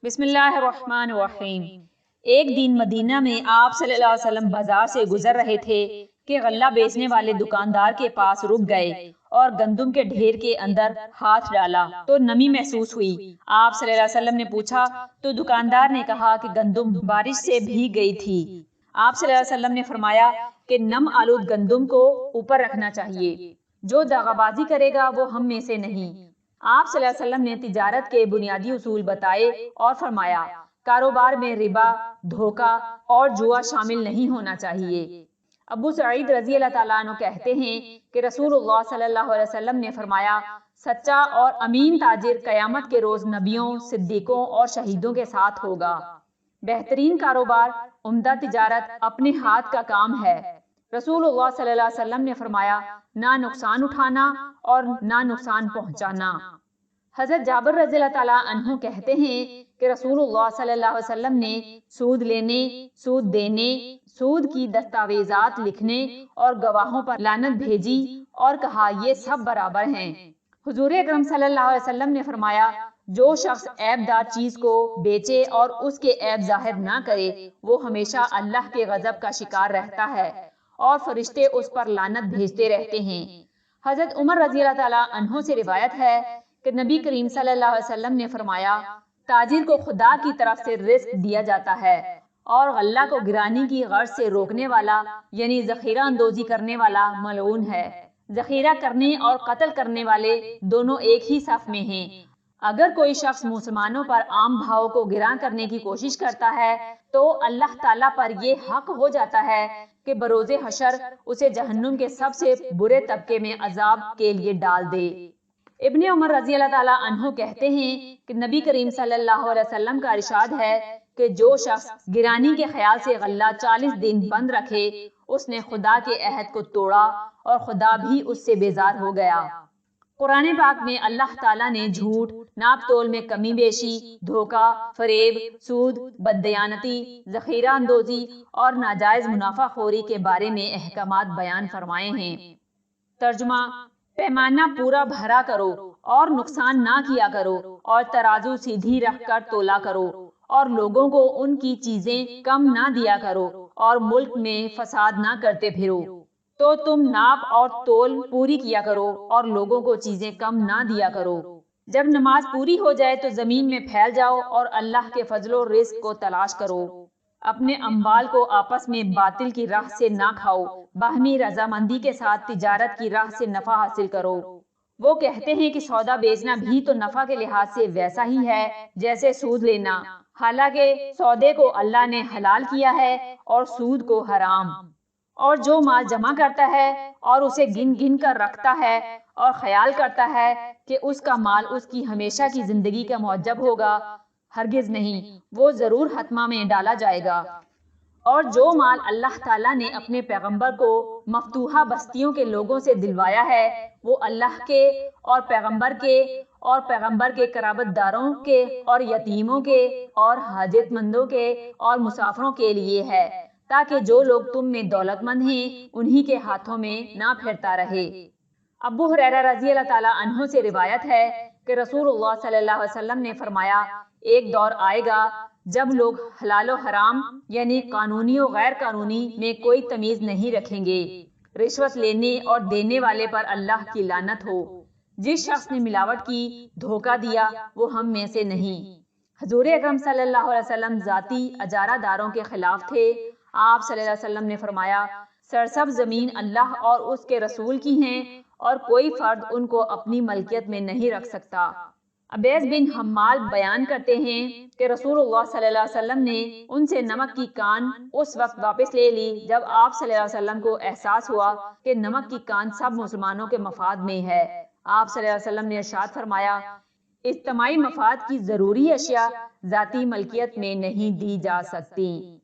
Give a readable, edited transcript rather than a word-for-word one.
بسم اللہ الرحمن الرحیم۔ ایک دن مدینہ میں آپ صلی اللہ علیہ وسلم بازار سے گزر رہے تھے کہ غلہ بیچنے والے دکاندار کے پاس رک گئے اور گندم کے ڈھیر کے اندر ہاتھ ڈالا تو نمی محسوس ہوئی۔ آپ صلی اللہ علیہ وسلم نے پوچھا تو دکاندار نے کہا کہ گندم بارش سے بھیگ گئی تھی۔ آپ صلی اللہ علیہ وسلم نے فرمایا کہ نم آلود گندم کو اوپر رکھنا چاہیے، جو دغا بازی کرے گا وہ ہم میں سے نہیں۔ آپ صلی اللہ علیہ وسلم نے تجارت کے بنیادی اصول بتائے اور فرمایا کاروبار میں ربا، دھوکہ اور جوا شامل نہیں ہونا چاہیے۔ ابو سعید رضی اللہ تعالیٰ عنہ کہتے ہیں کہ رسول اللہ صلی اللہ علیہ وسلم نے فرمایا سچا اور امین تاجر قیامت کے روز نبیوں، صدیقوں اور شہیدوں کے ساتھ ہوگا۔ بہترین کاروبار، عمدہ تجارت اپنے ہاتھ کا کام ہے۔ رسول اللہ صلی اللہ علیہ وسلم نے فرمایا نہ نقصان اٹھانا اور نہ نقصان پہنچانا۔ حضرت جابر رضی اللہ تعالیٰ عنہ کہتے ہیں کہ رسول اللہ صلی اللہ علیہ وسلم نے سود لینے، سود دینے، سود کی دستاویزات لکھنے اور گواہوں پر لعنت بھیجی اور کہا یہ سب برابر ہیں۔ حضور اکرم صلی اللہ علیہ وسلم نے فرمایا جو شخص عیب دار چیز کو بیچے اور اس کے عیب ظاہر نہ کرے وہ ہمیشہ اللہ کے غضب کا شکار رہتا ہے اور فرشتے اس پر لعنت بھیجتے رہتے ہیں۔ حضرت عمر رضی اللہ تعالیٰ عنہ سے روایت ہے کہ نبی کریم صلی اللہ علیہ وسلم نے فرمایا تاجر کو خدا کی طرف سے رزق دیا جاتا ہے اور غلہ کو گرانی کی غرض سے روکنے والا یعنی ذخیرہ اندوزی کرنے والا ملعون ہے۔ ذخیرہ کرنے اور قتل کرنے والے دونوں ایک ہی صف میں ہیں۔ اگر کوئی شخص مسلمانوں پر عام بھاؤ کو گراں کرنے کی کوشش کرتا ہے تو اللہ تعالیٰ پر یہ حق ہو جاتا ہے کہ بروز حشر اسے جہنم کے سب سے برے طبقے میں عذاب کے لیے ڈال دے۔ ابن عمر رضی اللہ تعالیٰ عنہ کہتے ہیں کہ نبی کریم صلی اللہ علیہ وسلم کا ارشاد ہے کہ جو شخص گرانی کے خیال سے غلہ 40 دن بند رکھے اس نے خدا کے عہد کو توڑا اور خدا بھی اس سے بیزار ہو گیا۔ قرآن پاک میں اللہ تعالیٰ نے جھوٹ، ناپ تول میں کمی بیشی، دھوکہ، فریب، سود، بددیانتی، ذخیرہ اندوزی اور ناجائز منافع خوری کے بارے میں احکامات بیان فرمائے ہیں۔ ترجمہ: پیمانہ پورا بھرا کرو اور نقصان نہ کیا کرو اور ترازو سیدھی رکھ کر تولا کرو اور لوگوں کو ان کی چیزیں کم نہ دیا کرو اور ملک میں فساد نہ کرتے پھرو۔ تو تم ناپ اور تول پوری کیا کرو اور لوگوں کو چیزیں کم نہ دیا کرو۔ جب نماز پوری ہو جائے تو زمین میں پھیل جاؤ اور اللہ کے فضل و رزق کو تلاش کرو۔ اپنے اموال کو آپس میں باطل کی راہ سے نہ کھاؤ، باہمی رضامندی کے ساتھ تجارت کی راہ سے نفع حاصل کرو۔ وہ کہتے ہیں کہ سودا بیچنا بھی تو نفع کے لحاظ سے ویسا ہی ہے جیسے سود لینا، حالانکہ سودے کو اللہ نے حلال کیا ہے اور سود کو حرام۔ اور جو مال جمع کرتا ہے اور اسے گن گن کر رکھتا ہے اور خیال کرتا ہے کہ اس کا مال اس کی ہمیشہ کی زندگی کا معجب ہوگا، ہرگز نہیں، وہ ضرور حتمہ میں ڈالا جائے گا۔ اور جو مال اللہ تعالیٰ نے اپنے پیغمبر کو مفتوحہ بستیوں کے لوگوں سے دلوایا ہے وہ اللہ کے اور پیغمبر کے قرابت داروں کے اور یتیموں کے اور حاجت مندوں کے اور مسافروں کے لیے ہے تاکہ جو لوگ تم میں دولت مند ہیں انہی کے ہاتھوں میں نہ پھرتا رہے۔ ابو ہریرہ رضی اللہ تعالیٰ عنہ سے روایت ہے کہ رسول اللہ صلی اللہ علیہ وسلم نے فرمایا ایک دور آئے گا جب لوگ حلال و حرام یعنی قانونی و غیر قانونی میں کوئی تمیز نہیں رکھیں گے۔ رشوت لینے اور دینے والے پر اللہ کی لعنت ہو۔ جس شخص نے ملاوٹ کی، دھوکہ دیا، وہ ہم میں سے نہیں۔ حضور اکرم صلی اللہ علیہ وسلم ذاتی اجارہ داروں کے خلاف تھے۔ آپ صلی اللہ علیہ وسلم نے فرمایا سرسبز زمین اللہ اور اس کے رسول کی ہیں اور کوئی فرد ان کو اپنی ملکیت میں نہیں رکھ سکتا۔ عبیس بن حمال بیان کرتے ہیں کہ رسول اللہ صلی اللہ علیہ وسلم نے ان سے نمک کی کان اس وقت واپس لے لی جب آپ صلی اللہ علیہ وسلم کو احساس ہوا کہ نمک کی کان سب مسلمانوں کے مفاد میں ہے۔ آپ صلی اللہ علیہ وسلم نے ارشاد فرمایا اجتماعی مفاد کی ضروری اشیاء ذاتی ملکیت میں نہیں دی جا سکتی۔